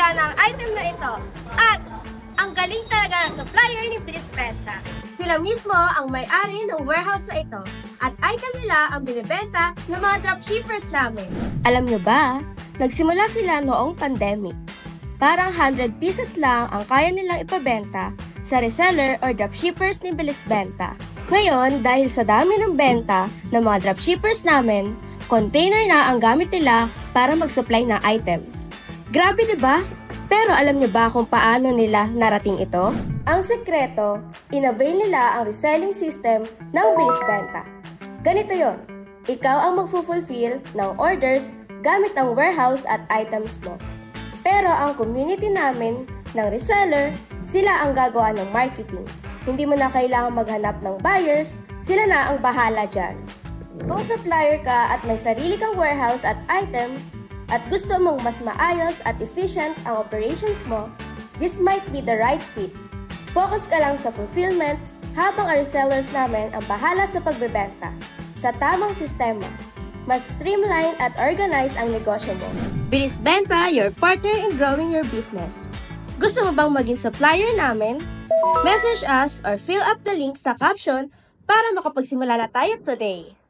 gumagana ang item na ito at ang galing talaga ng supplier ni Bilis Benta. Sila mismo ang may-ari ng warehouse na ito at item nila ang binibenta ng mga dropshippers namin. Alam nyo ba, nagsimula sila noong pandemic. Parang 100 pieces lang ang kaya nilang ipabenta sa reseller or dropshippers ni Bilis Benta. Ngayon, dahil sa dami ng benta ng mga dropshippers namin, container na ang gamit nila para mag-supply ng items. Grabe diba? Pero alam nyo ba kung paano nila narating ito? Ang sekreto, inavail nila ang reselling system ng Bilis Benta. Ganito yon, ikaw ang magfulfill ng orders gamit ang warehouse at items mo. Pero ang community namin ng reseller, sila ang gagawa ng marketing. Hindi mo na kailangan maghanap ng buyers, sila na ang bahala dyan. Kung supplier ka at may sarili kang warehouse at items, at gusto mong mas maayos at efficient ang operations mo, this might be the right fit. Focus ka lang sa fulfillment habang ang resellers namin ang bahala sa pagbebenta. Sa tamang sistema, mas streamline at organize ang negosyo mo. Bilis Benta, your partner in growing your business. Gusto mo bang maging supplier namin? Message us or fill up the link sa caption para makapagsimula na tayo today.